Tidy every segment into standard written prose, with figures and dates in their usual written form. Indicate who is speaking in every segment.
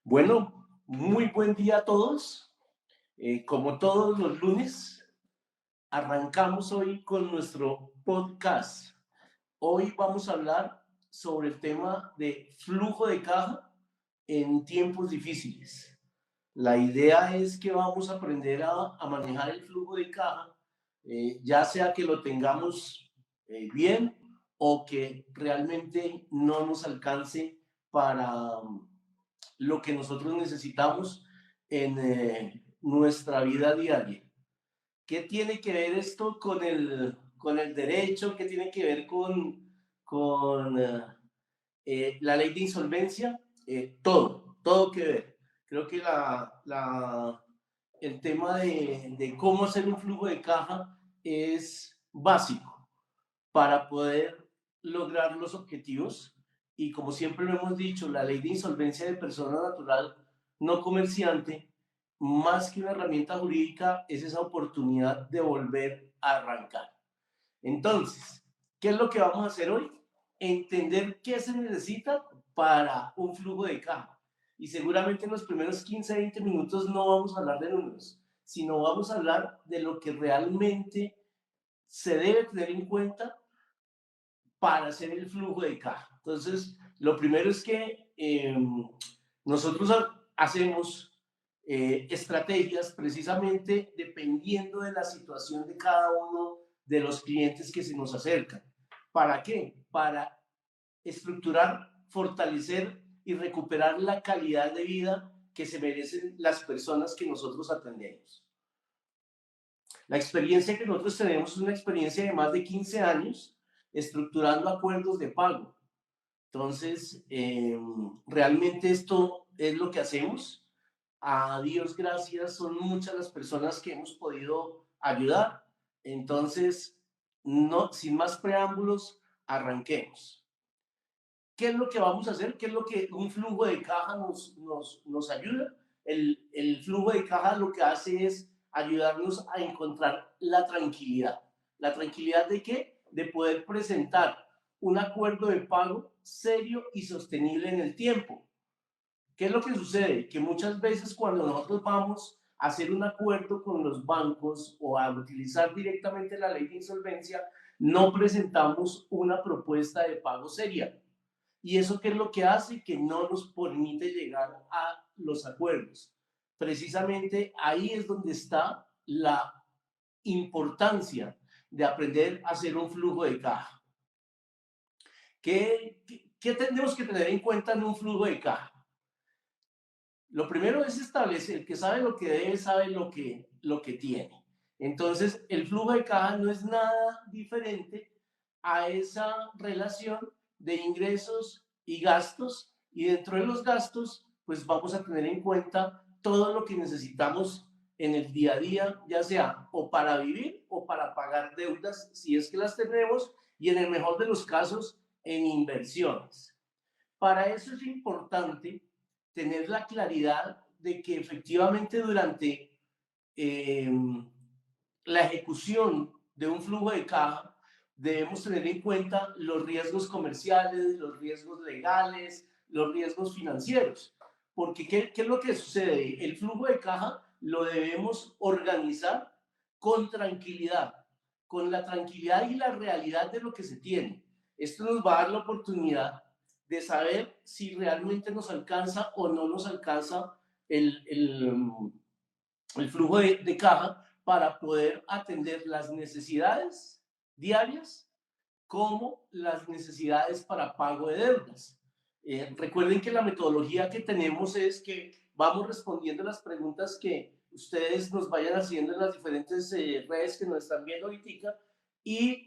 Speaker 1: Bueno, muy buen día a todos. Como todos los lunes, arrancamos hoy con nuestro podcast. Hoy vamos a hablar sobre el tema de flujo de caja en tiempos difíciles. La idea es que vamos a aprender a manejar el flujo de caja, ya sea que lo tengamos bien o que realmente no nos alcance para lo que nosotros necesitamos en nuestra vida diaria. ¿Qué tiene que ver esto con el derecho? ¿Qué tiene que ver con la ley de insolvencia? Todo que ver. Creo que el tema de cómo hacer un flujo de caja es básico para poder lograr los objetivos. Y como siempre lo hemos dicho, la ley de insolvencia de persona natural no comerciante, más que una herramienta jurídica, es esa oportunidad de volver a arrancar. Entonces, ¿qué es lo que vamos a hacer hoy? Entender qué se necesita para un flujo de caja. Y seguramente en los primeros 15, 20 minutos no vamos a hablar de números, sino vamos a hablar de lo que realmente se debe tener en cuenta para hacer el flujo de caja. Entonces, lo primero es que nosotros hacemos estrategias precisamente dependiendo de la situación de cada uno de los clientes que se nos acercan. ¿Para qué? Para estructurar, fortalecer y recuperar la calidad de vida que se merecen las personas que nosotros atendemos. La experiencia que nosotros tenemos es una experiencia de más de 15 años estructurando acuerdos de pago. Entonces, realmente esto es lo que hacemos. A Dios gracias, son muchas las personas que hemos podido ayudar. Entonces, no, sin más preámbulos, arranquemos. ¿Qué es lo que vamos a hacer? ¿Qué es lo que un flujo de caja nos ayuda? El flujo de caja lo que hace es ayudarnos a encontrar la tranquilidad. ¿La tranquilidad de qué? De poder presentar un acuerdo de pago serio y sostenible en el tiempo. ¿Qué es lo que sucede? Que muchas veces cuando nosotros vamos a hacer un acuerdo con los bancos o a utilizar directamente la ley de insolvencia, no presentamos una propuesta de pago seria. ¿Y eso qué es lo que hace? Que no nos permite llegar a los acuerdos. Precisamente ahí es donde está la importancia de aprender a hacer un flujo de caja. ¿Qué tenemos que tener en cuenta en un flujo de caja? Lo primero es establecer, el que sabe lo que debe, sabe lo que tiene. Entonces, el flujo de caja no es nada diferente a esa relación de ingresos y gastos, y dentro de los gastos, pues vamos a tener en cuenta todo lo que necesitamos en el día a día, ya sea o para vivir o para pagar deudas, si es que las tenemos, y en el mejor de los casos, en inversiones. Para eso es importante tener la claridad de que efectivamente durante eh, la ejecución de un flujo de caja debemos tener en cuenta los riesgos comerciales, los riesgos legales, los riesgos financieros. Porque ¿qué es lo que sucede? El flujo de caja lo debemos organizar con tranquilidad, con la tranquilidad y la realidad de lo que se tiene. Esto nos va a dar la oportunidad de saber si realmente nos alcanza o no nos alcanza el, el, el flujo de caja para poder atender las necesidades diarias como las necesidades para pago de deudas. Recuerden que la metodología que tenemos es que vamos respondiendo las preguntas que ustedes nos vayan haciendo en las diferentes redes que nos están viendo ahorita y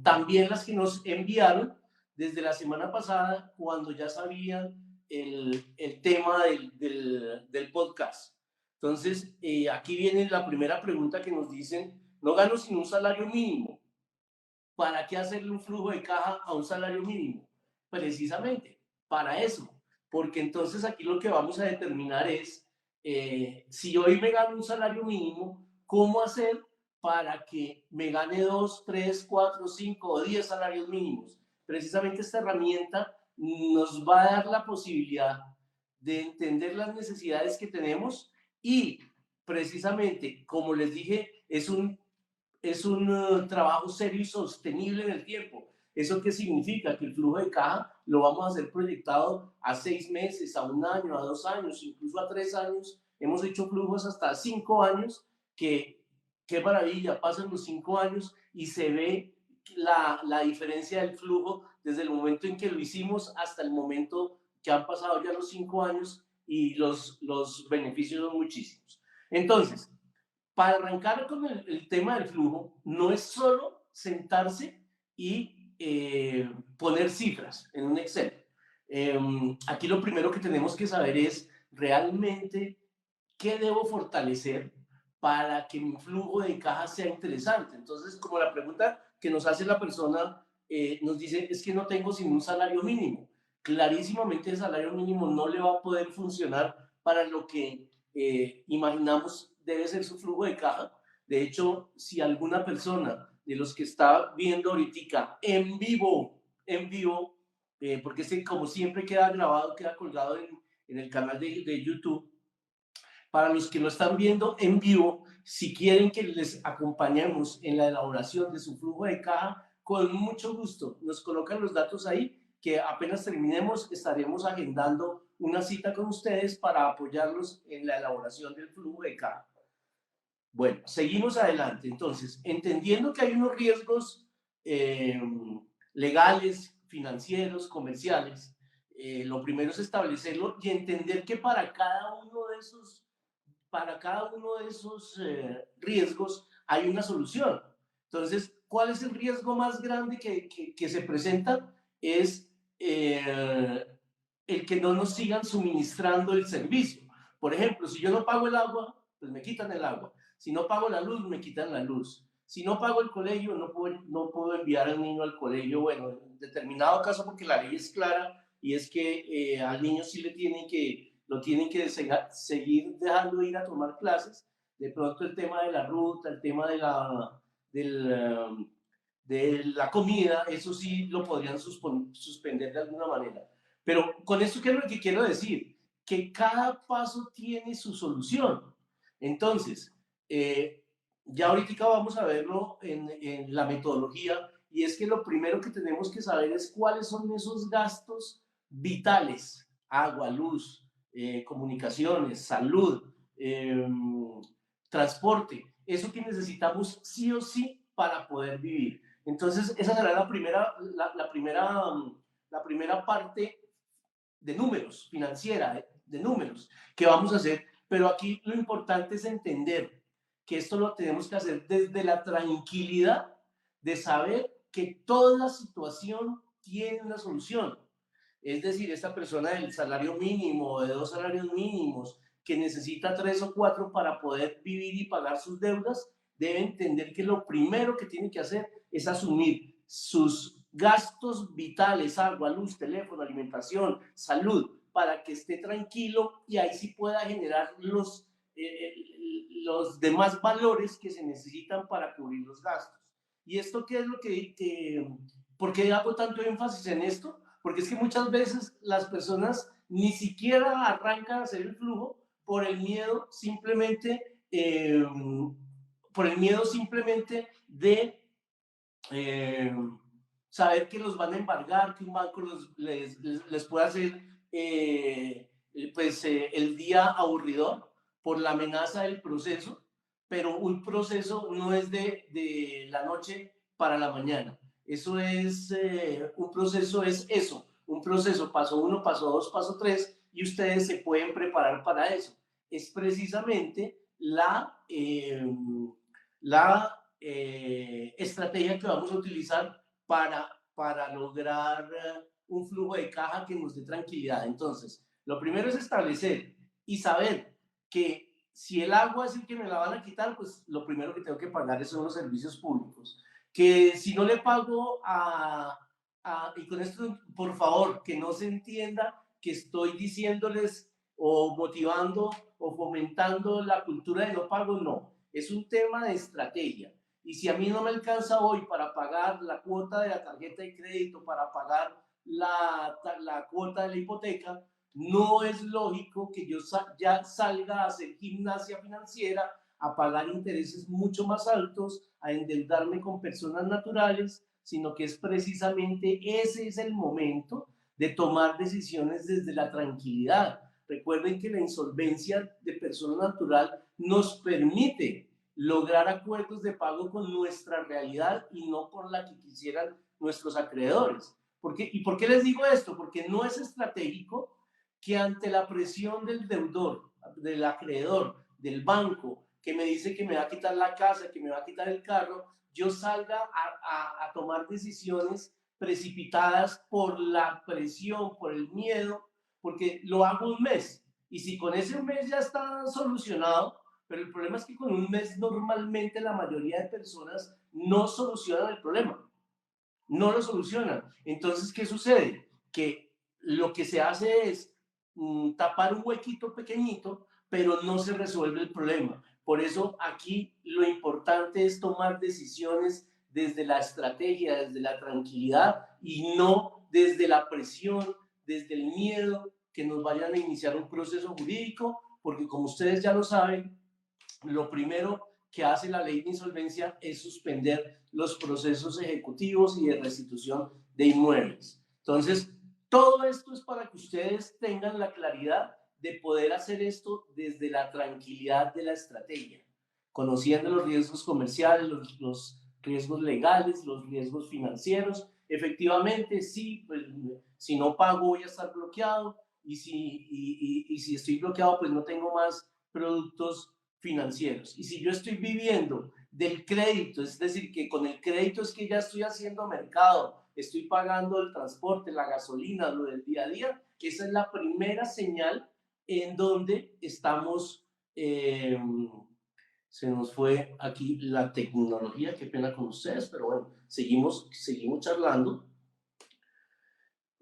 Speaker 1: también las que nos enviaron desde la semana pasada cuando ya sabían el tema del podcast. Entonces, aquí viene la primera pregunta que nos dicen, no gano sin un salario mínimo. ¿Para qué hacerle un flujo de caja a un salario mínimo? Precisamente para eso, porque entonces aquí lo que vamos a determinar es, si hoy me gano un salario mínimo, ¿cómo hacer para que me gane 2, 3, 4, 5 o 10 salarios mínimos? Precisamente esta herramienta nos va a dar la posibilidad de entender las necesidades que tenemos y precisamente, como les dije, es un trabajo serio y sostenible en el tiempo. ¿Eso qué significa? Que el flujo de caja lo vamos a hacer proyectado a 6 meses, a un año, a 2 años, incluso a 3 años. Hemos hecho flujos hasta 5 años, que qué maravilla, pasan los 5 años y se ve la diferencia del flujo desde el momento en que lo hicimos hasta el momento que han pasado ya los 5 años y los beneficios son muchísimos. Entonces, para arrancar con el tema del flujo, no es solo sentarse y poner cifras en un Excel. Aquí lo primero que tenemos que saber es realmente qué debo fortalecer para que mi flujo de caja sea interesante. Entonces, como la pregunta que nos hace la persona nos dice, es que no tengo sino un salario mínimo. Clarísimamente el salario mínimo no le va a poder funcionar para lo que imaginamos debe ser su flujo de caja. De hecho, si alguna persona de los que está viendo ahorita en vivo, porque este como siempre queda grabado, queda colgado en el canal de YouTube, para los que lo están viendo en vivo, si quieren que les acompañemos en la elaboración de su flujo de caja, con mucho gusto nos colocan los datos ahí, que apenas terminemos estaremos agendando una cita con ustedes para apoyarlos en la elaboración del flujo de caja. Bueno, seguimos adelante. Entonces, entendiendo que hay unos riesgos eh, legales, financieros, comerciales, lo primero es establecerlo y entender que para cada uno de esos riesgos hay una solución. Entonces, ¿cuál es el riesgo más grande que se presenta? Es el que no nos sigan suministrando el servicio. Por ejemplo, si yo no pago el agua, pues me quitan el agua. Si no pago la luz, me quitan la luz. Si no pago el colegio, no puedo enviar al niño al colegio. Bueno, en determinado caso, porque la ley es clara, y es que al niño sí lo tienen que seguir dejando ir a tomar clases. De pronto el tema de la ruta, el tema de la comida, eso sí lo podrían suspender de alguna manera. Pero con esto, ¿qué es lo que quiero decir? Que cada paso tiene su solución. Entonces, eh, ya ahorita vamos a verlo en la metodología, y es que lo primero que tenemos que saber es cuáles son esos gastos vitales: agua, luz, comunicaciones, salud, transporte, eso que necesitamos sí o sí para poder vivir. Entonces, esa será la primera parte de números, financiera, de números, que vamos a hacer. Pero aquí lo importante es entender que esto lo tenemos que hacer desde la tranquilidad de saber que toda situación tiene una solución. Es decir, esta persona del salario mínimo, de 2 salarios mínimos, que necesita 3 o 4 para poder vivir y pagar sus deudas, debe entender que lo primero que tiene que hacer es asumir sus gastos vitales: agua, luz, teléfono, alimentación, salud, para que esté tranquilo y ahí sí pueda generar los demás valores que se necesitan para cubrir los gastos. ¿Y esto qué es lo por qué hago tanto énfasis en esto? Porque es que muchas veces las personas ni siquiera arrancan a hacer el flujo por el miedo simplemente de eh, saber que los van a embargar, que un banco les puede hacer el día aburridor por la amenaza del proceso. Pero un proceso no es de la noche para la mañana. Un proceso es eso, un proceso paso 1, paso 2, paso 3, y ustedes se pueden preparar para eso. Es precisamente la estrategia que vamos a utilizar para lograr un flujo de caja que nos dé tranquilidad. Entonces, lo primero es establecer y saber que si el agua es el que me la van a quitar, pues lo primero que tengo que pagar son los servicios públicos. Que si no le pago y con esto, por favor, que no se entienda que estoy diciéndoles o motivando o fomentando la cultura de no pago, no. Es un tema de estrategia. Y si a mí no me alcanza hoy para pagar la cuota de la tarjeta de crédito, para pagar la cuota de la hipoteca, No es lógico que yo ya salga a hacer gimnasia financiera, a pagar intereses mucho más altos, a endeudarme con personas naturales, sino que es precisamente ese es el momento de tomar decisiones desde la tranquilidad. Recuerden que la insolvencia de persona natural nos permite lograr acuerdos de pago con nuestra realidad y no con la que quisieran nuestros acreedores. ¿Y por qué les digo esto? Porque no es estratégico que ante la presión del deudor, del acreedor, del banco, que me dice que me va a quitar la casa, que me va a quitar el carro, yo salga a tomar decisiones precipitadas por la presión, por el miedo, porque lo hago un mes. Y si con ese mes ya está solucionado, pero el problema es que con un mes normalmente la mayoría de personas no solucionan el problema, no lo solucionan. Entonces, ¿qué sucede? Que lo que se hace es tapar un huequito pequeñito, pero no se resuelve el problema. Por eso aquí lo importante es tomar decisiones desde la estrategia, desde la tranquilidad y no desde la presión, desde el miedo que nos vayan a iniciar un proceso jurídico, porque como ustedes ya lo saben, lo primero que hace la ley de insolvencia es suspender los procesos ejecutivos y de restitución de inmuebles. Entonces, todo esto es para que ustedes tengan la claridad de poder hacer esto desde la tranquilidad de la estrategia, conociendo los riesgos comerciales, los riesgos legales, los riesgos financieros. Efectivamente, sí, pues, si no pago voy a estar bloqueado y si estoy bloqueado, pues no tengo más productos financieros. Y si yo estoy viviendo del crédito, es decir, que con el crédito es que ya estoy haciendo mercado, estoy pagando el transporte, la gasolina, lo del día a día, esa es la primera señal en donde estamos, se nos fue aquí la tecnología, qué pena con ustedes, pero bueno, seguimos charlando.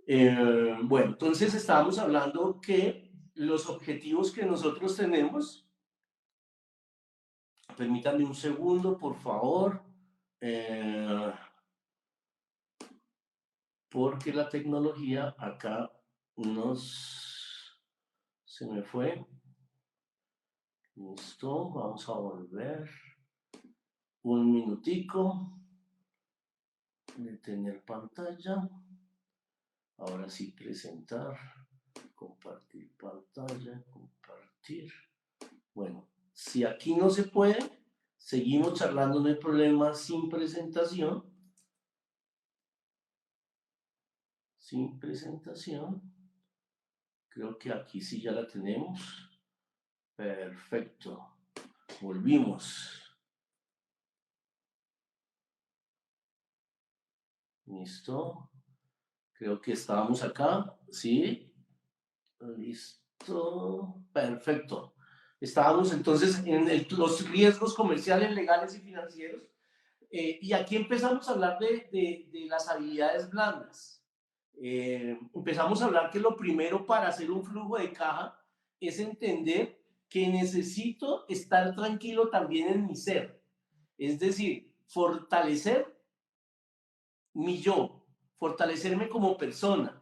Speaker 1: Bueno, entonces estábamos hablando que los objetivos que nosotros tenemos. Permítanme un segundo, por favor, porque la tecnología acá se me fue. Listo, vamos a volver. Un minutico. Detener pantalla. Ahora sí, presentar. Compartir pantalla, compartir. Bueno, si aquí no se puede, seguimos charlando, no hay problema, sin presentación. Sin presentación. Creo que aquí sí ya la tenemos. Perfecto. Volvimos. Listo. Creo que estábamos acá. ¿Sí? Listo. Perfecto. Estábamos entonces en los riesgos comerciales, legales y financieros. Y aquí empezamos a hablar de las habilidades blandas. Empezamos a hablar que lo primero para hacer un flujo de caja es entender que necesito estar tranquilo también en mi ser. Es decir, fortalecer mi yo, fortalecerme como persona,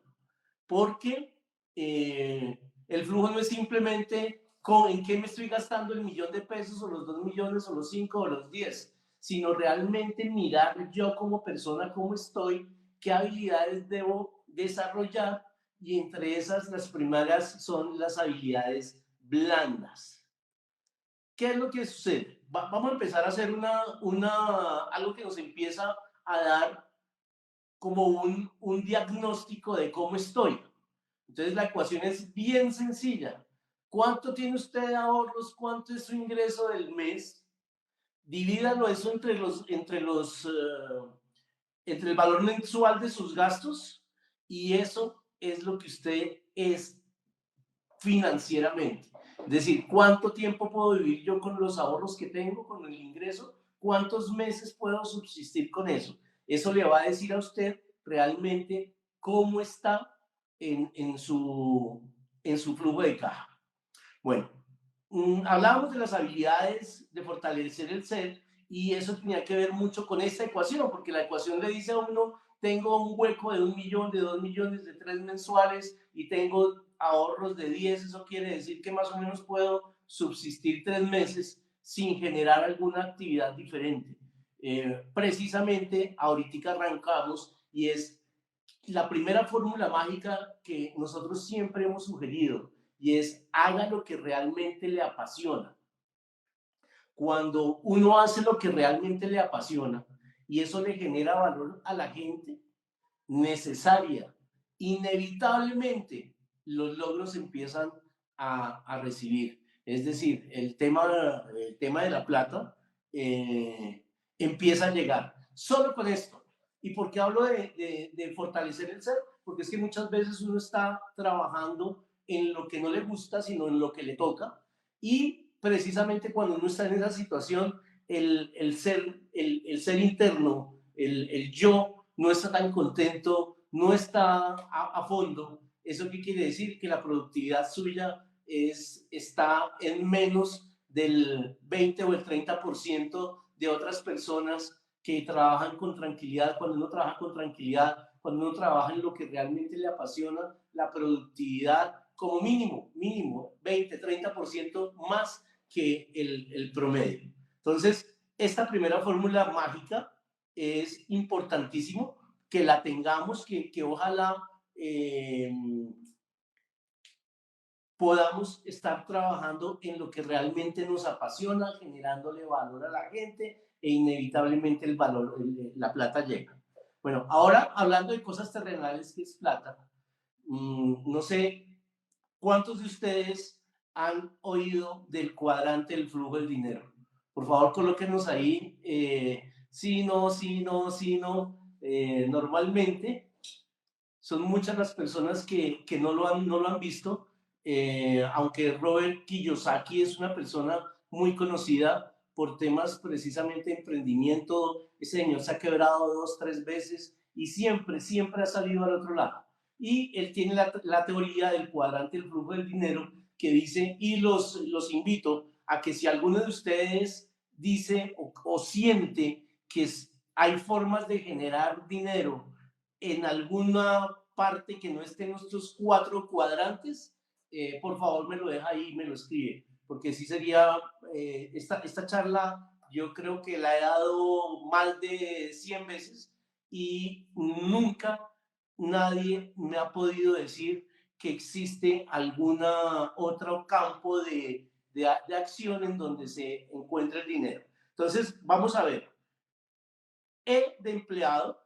Speaker 1: porque el flujo no es simplemente en qué me estoy gastando el millón de pesos o los 2 millones o los 5 o los 10, sino realmente mirar yo como persona cómo estoy, qué habilidades debo desarrollar y entre esas las primeras son las habilidades blandas. ¿Qué es lo que sucede? Vamos a empezar a hacer algo que nos empieza a dar como un diagnóstico de cómo estoy. Entonces la ecuación es bien sencilla. ¿Cuánto tiene usted de ahorros? ¿Cuánto es su ingreso del mes? Divídalo eso entre el valor mensual de sus gastos y eso es lo que usted es financieramente. Es decir, ¿cuánto tiempo puedo vivir yo con los ahorros que tengo, con el ingreso? ¿Cuántos meses puedo subsistir con eso? Eso le va a decir a usted realmente cómo está en su flujo de caja. Bueno, hablábamos de las habilidades de fortalecer el ser y eso tenía que ver mucho con esta ecuación, porque la ecuación le dice a uno, tengo un hueco de 1 millón, de 2 millones, de 3 mensuales y tengo ahorros de 10, eso quiere decir que más o menos puedo subsistir 3 meses sin generar alguna actividad diferente. Precisamente ahorita arrancamos y es la primera fórmula mágica que nosotros siempre hemos sugerido y es haga lo que realmente le apasiona. Cuando uno hace lo que realmente le apasiona y eso le genera valor a la gente, necesaria, inevitablemente los logros empiezan a recibir. Es decir, el tema de la plata empieza a llegar. Solo con esto. ¿Y por qué hablo de fortalecer el ser? Porque es que muchas veces uno está trabajando en lo que no le gusta, sino en lo que le toca. Y precisamente cuando uno está en esa situación, el ser interno, el yo, no está tan contento, no está a fondo. ¿Eso qué quiere decir? Que la productividad suya está en menos del 20 o el 30% de otras personas que trabajan con tranquilidad. Cuando uno trabaja con tranquilidad, cuando uno trabaja en lo que realmente le apasiona, la productividad como mínimo 20-30% más que el promedio. Entonces, esta primera fórmula mágica es importantísimo que la tengamos, que ojalá podamos estar trabajando en lo que realmente nos apasiona, generándole valor a la gente e inevitablemente el valor, la plata llega. Bueno, ahora hablando de cosas terrenales, que es plata, no sé cuántos de ustedes han oído del cuadrante del flujo del dinero. Por favor, colóquenos ahí, sí, no, sí, no, sí, no. Normalmente son muchas las personas que no lo han visto, aunque Robert Kiyosaki es una persona muy conocida por temas precisamente de emprendimiento. Ese señor se ha quebrado 2, 3 veces y siempre ha salido al otro lado. Y él tiene la teoría del cuadrante del flujo del dinero que dice, y los invito a que si alguno de ustedes dice o siente que hay formas de generar dinero en alguna parte que no esté en nuestros 4 cuadrantes, por favor me lo deja ahí y me lo escribe, porque sí sería, esta charla yo creo que la he dado más de 100 veces y nunca nadie me ha podido decir que existe alguna otro campo de acción en donde se encuentra el dinero. Entonces, vamos a ver. E de empleado,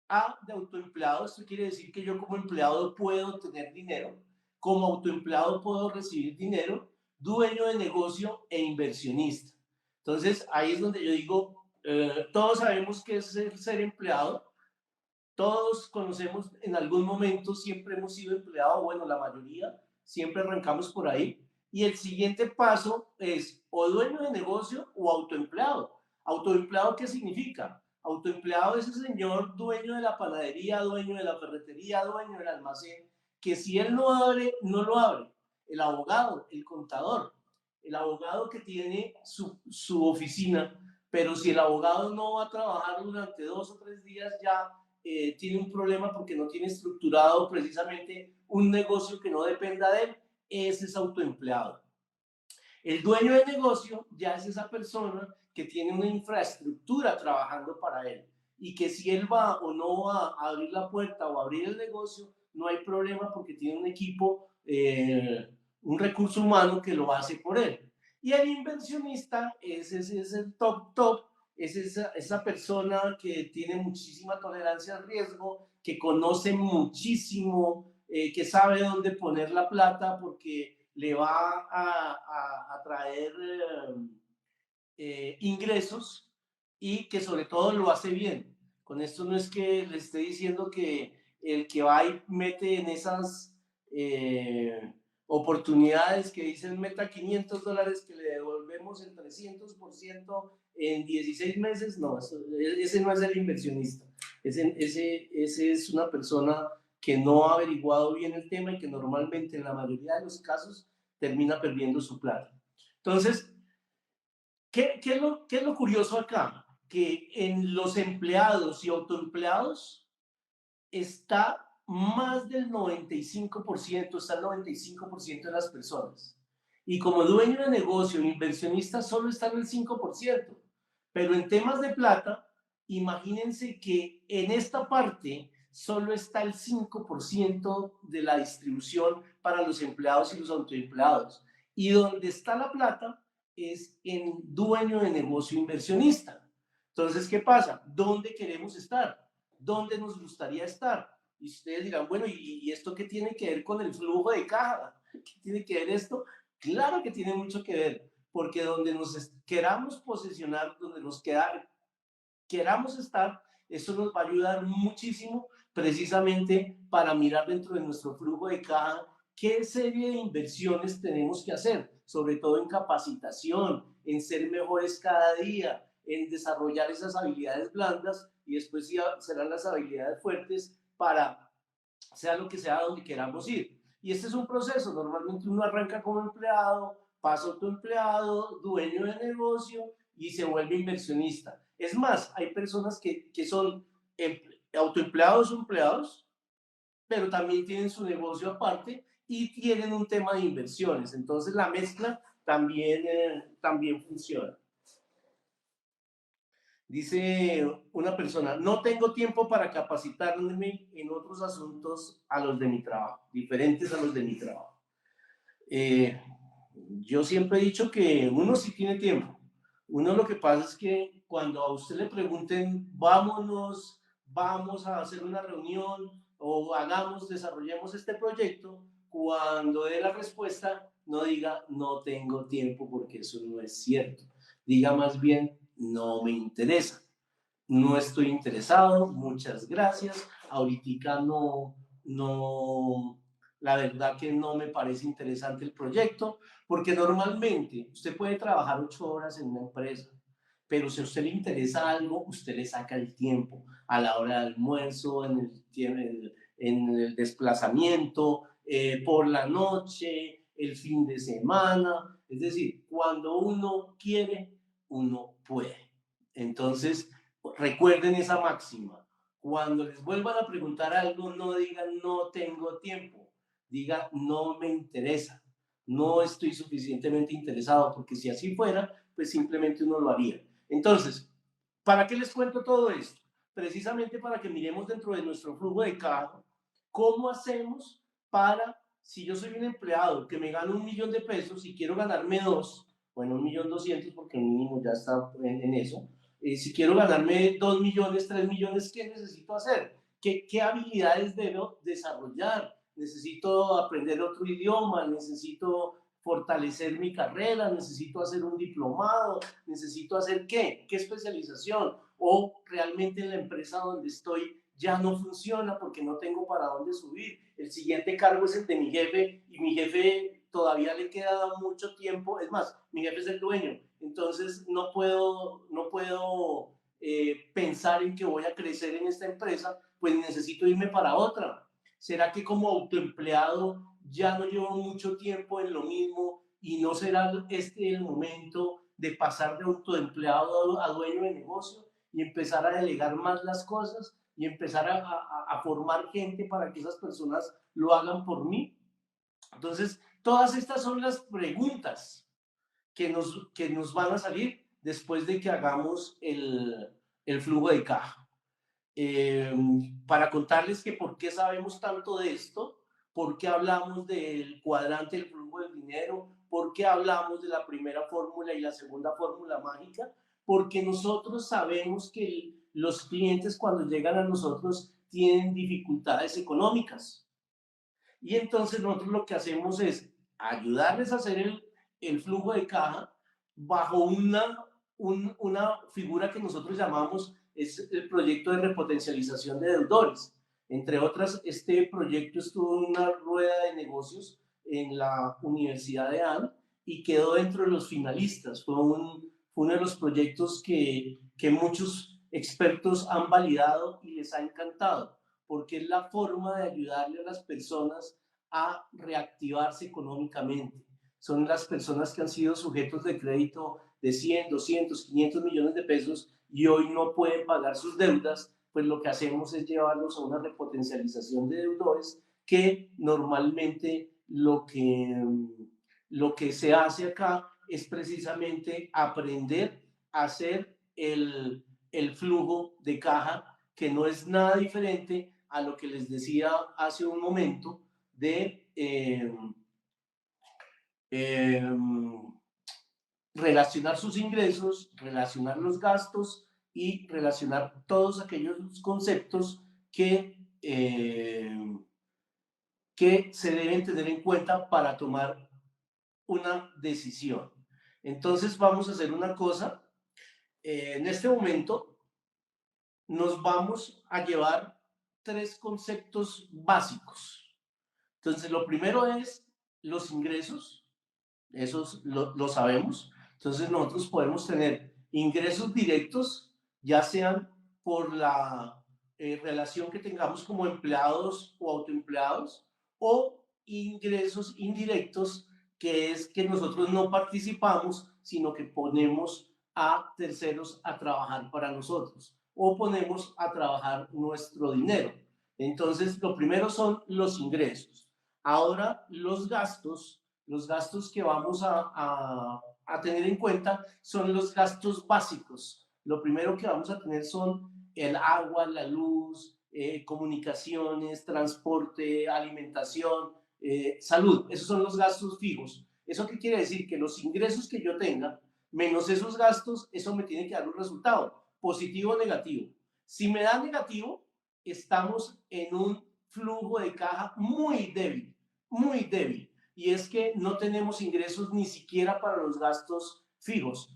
Speaker 1: A de autoempleado. Esto quiere decir que yo como empleado puedo tener dinero, como autoempleado puedo recibir dinero, dueño de negocio e inversionista. Entonces, ahí es donde yo digo, todos sabemos qué es ser empleado, todos conocemos en algún momento, siempre hemos sido empleados, bueno, la mayoría, siempre arrancamos por ahí. Y el siguiente paso es o dueño de negocio o autoempleado. ¿Autoempleado qué significa? Autoempleado es ese señor dueño de la panadería, dueño de la ferretería, dueño del almacén, que si él no abre, no lo abre. El abogado, el contador, el abogado que tiene su oficina, pero si el abogado no va a trabajar durante 2 o 3 días, ya tiene un problema porque no tiene estructurado precisamente un negocio que no dependa de él. Ese es autoempleado. El dueño de negocio ya es esa persona que tiene una infraestructura trabajando para él y que si él va o no va a abrir la puerta o abrir el negocio, no hay problema porque tiene un equipo, un recurso humano que lo hace por él. Y el inversionista es el top, es esa persona que tiene muchísima tolerancia al riesgo, que conoce muchísimo, que sabe dónde poner la plata porque le va a traer ingresos y que sobre todo lo hace bien. Con esto no es que le esté diciendo que el que va y mete en esas oportunidades que dicen meta $500 que le devolvemos el 300% en 16 meses, no, ese no es el inversionista. Ese es una persona que no ha averiguado bien el tema y que normalmente en la mayoría de los casos termina perdiendo su plata. Entonces, ¿qué es lo curioso acá? Que en los empleados y autoempleados está más del 95%, está el 95% de las personas. Y como dueño de negocio, inversionista, solo está en el 5%. Pero en temas de plata, imagínense que en esta parte solo está el 5% de la distribución para los empleados y los autoempleados. Y donde está la plata es en dueño de negocio inversionista. Entonces, ¿qué pasa? ¿Dónde queremos estar? ¿Dónde nos gustaría estar? Y ustedes dirán, bueno, ¿y esto qué tiene que ver con el flujo de caja? ¿Qué tiene que ver esto? Claro que tiene mucho que ver, porque donde nos queramos posicionar, donde queramos estar, eso nos va a ayudar muchísimo precisamente para mirar dentro de nuestro flujo de caja qué serie de inversiones tenemos que hacer, sobre todo en capacitación, en ser mejores cada día, en desarrollar esas habilidades blandas y después ya serán las habilidades fuertes para sea lo que sea donde queramos ir. Y este es un proceso, normalmente uno arranca como empleado, pasa autoempleado, dueño de negocio y se vuelve inversionista. Es más, hay personas que son autoempleados o empleados, pero también tienen su negocio aparte y tienen un tema de inversiones. Entonces la mezcla también funciona. Dice una persona, no tengo tiempo para capacitarme en otros asuntos a los de mi trabajo, diferentes a los de mi trabajo. Eh, yo siempre he dicho que uno sí tiene tiempo. Uno lo que pasa es que cuando a usted le pregunten, vámonos, vamos a hacer una reunión o hagamos, desarrollemos este proyecto, cuando dé la respuesta, no diga, no tengo tiempo porque eso no es cierto. Diga más bien, no me interesa. No estoy interesado, muchas gracias. Ahorita no, la verdad que no me parece interesante el proyecto, porque normalmente usted puede trabajar 8 horas en una empresa, pero si a usted le interesa algo, usted le saca el tiempo a la hora del almuerzo, en el desplazamiento, por la noche, el fin de semana. Es decir, cuando uno quiere, uno puede. Entonces, recuerden esa máxima. Cuando les vuelvan a preguntar algo, no digan no tengo tiempo, diga no me interesa, no estoy suficientemente interesado, porque si así fuera, pues simplemente uno lo haría. Entonces, ¿para qué les cuento todo esto? Precisamente para que miremos dentro de nuestro flujo de caja, cómo hacemos para, si yo soy un empleado que me gano 1.000.000 de pesos y quiero ganarme dos, bueno, 1.200.000 porque el mínimo ya está en eso, si quiero ganarme 2 millones, 3 millones, ¿qué necesito hacer? ¿Qué habilidades debo desarrollar? Necesito aprender otro idioma, necesito fortalecer mi carrera, necesito hacer un diplomado, necesito hacer qué especialización, o realmente en la empresa donde estoy ya no funciona porque no tengo para dónde subir. El siguiente cargo es el de mi jefe y mi jefe todavía le queda mucho tiempo, es más, mi jefe es el dueño, entonces no puedo pensar en que voy a crecer en esta empresa, pues necesito irme para otra. ¿Será que como autoempleado ya no llevo mucho tiempo en lo mismo y no será este el momento de pasar de autoempleado a dueño de negocio y empezar a delegar más las cosas y empezar a formar gente para que esas personas lo hagan por mí? Entonces, todas estas son las preguntas que nos van a salir después de que hagamos el flujo de caja. Eh, para contarles que por qué sabemos tanto de esto, por qué hablamos del cuadrante del flujo del dinero, por qué hablamos de la primera fórmula y la segunda fórmula mágica, porque nosotros sabemos que los clientes cuando llegan a nosotros tienen dificultades económicas. Y entonces nosotros lo que hacemos es ayudarles a hacer el flujo de caja bajo una figura que nosotros llamamos es el proyecto de repotencialización de deudores. Entre otras, este proyecto estuvo en una rueda de negocios en la Universidad de Ann y quedó dentro de los finalistas. Fue uno de los proyectos que muchos expertos han validado y les ha encantado, porque es la forma de ayudarle a las personas a reactivarse económicamente. Son las personas que han sido sujetos de crédito de 100, 200, 500 millones de pesos y hoy no pueden pagar sus deudas, pues lo que hacemos es llevarlos a una repotencialización de deudores, que normalmente lo que se hace acá es precisamente aprender a hacer el flujo de caja, que no es nada diferente a lo que les decía hace un momento de relacionar sus ingresos, relacionar los gastos y relacionar todos aquellos conceptos que se deben tener en cuenta para tomar una decisión. Entonces vamos a hacer una cosa. En este momento nos vamos a llevar tres conceptos básicos. Entonces lo primero es los ingresos, esos lo sabemos. Entonces nosotros podemos tener ingresos directos, ya sean por la relación que tengamos como empleados o autoempleados, o ingresos indirectos, que es que nosotros no participamos, sino que ponemos a terceros a trabajar para nosotros, o ponemos a trabajar nuestro dinero. Entonces, lo primero son los ingresos. Ahora, los gastos que vamos a tener en cuenta son los gastos básicos. Lo primero que vamos a tener son el agua, la luz, comunicaciones, transporte, alimentación, salud. Esos son los gastos fijos. ¿Eso qué quiere decir? Que los ingresos que yo tenga, menos esos gastos, eso me tiene que dar un resultado, positivo o negativo. Si me da negativo, estamos en un flujo de caja muy débil, muy débil. Y es que no tenemos ingresos ni siquiera para los gastos fijos,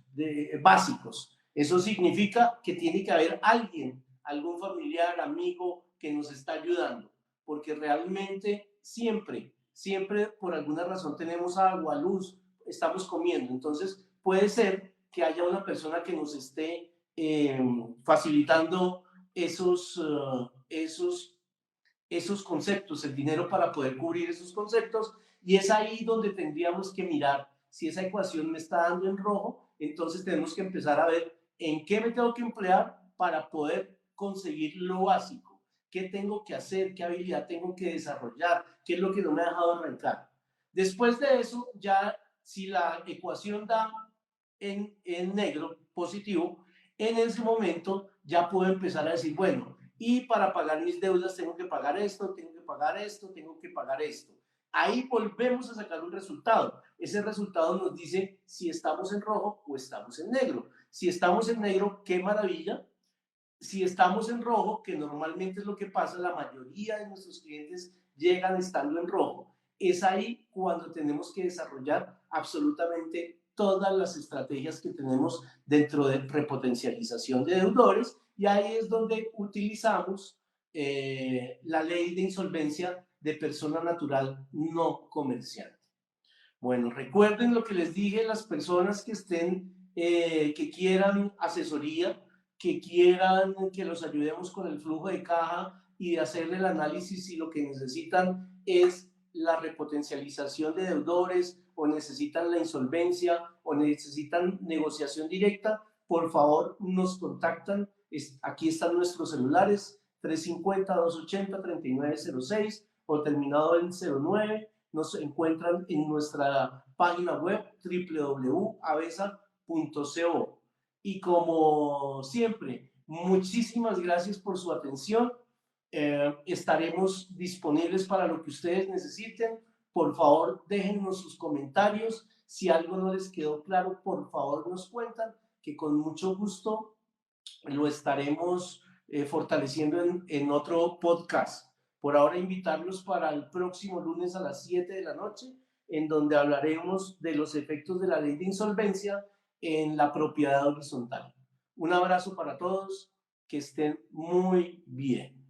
Speaker 1: básicos. Eso significa que tiene que haber alguien, algún familiar, amigo, que nos está ayudando, porque realmente siempre por alguna razón tenemos agua, luz, estamos comiendo. Entonces puede ser que haya una persona que nos esté facilitando esos conceptos, el dinero para poder cubrir esos conceptos, y es ahí donde tendríamos que mirar si esa ecuación me está dando en rojo. Entonces tenemos que empezar a ver en qué me tengo que emplear para poder conseguir lo básico, qué tengo que hacer, qué habilidad tengo que desarrollar, qué es lo que no me ha dejado arrancar. Después de eso, ya si la ecuación da en negro, positivo, en ese momento ya puedo empezar a decir, bueno, y para pagar mis deudas tengo que pagar esto, tengo que pagar esto, tengo que pagar esto. Ahí volvemos a sacar un resultado. Ese resultado nos dice si estamos en rojo o estamos en negro. Si estamos en negro, qué maravilla. Si estamos en rojo, que normalmente es lo que pasa, la mayoría de nuestros clientes llegan estando en rojo, es ahí cuando tenemos que desarrollar absolutamente todas las estrategias que tenemos dentro de repotencialización de deudores, y ahí es donde utilizamos la ley de insolvencia de persona natural no comerciante. Bueno, recuerden lo que les dije, las personas que que quieran asesoría, que quieran que los ayudemos con el flujo de caja y de hacerle el análisis si lo que necesitan es la repotencialización de deudores, o necesitan la insolvencia, o necesitan negociación directa, por favor nos contactan. Aquí están nuestros celulares, 350-280-3906 o terminado en 09. Nos encuentran en nuestra página web www.avesa.co. Y como siempre, muchísimas gracias por su atención. Estaremos disponibles para lo que ustedes necesiten. Por favor, déjennos sus comentarios. Si algo no les quedó claro, por favor nos cuentan, que con mucho gusto lo estaremos fortaleciendo en otro podcast. Por ahora, invitarlos para el próximo lunes a las 7 de la noche, en donde hablaremos de los efectos de la ley de insolvencia en la propiedad horizontal. Un abrazo para todos, que estén muy bien.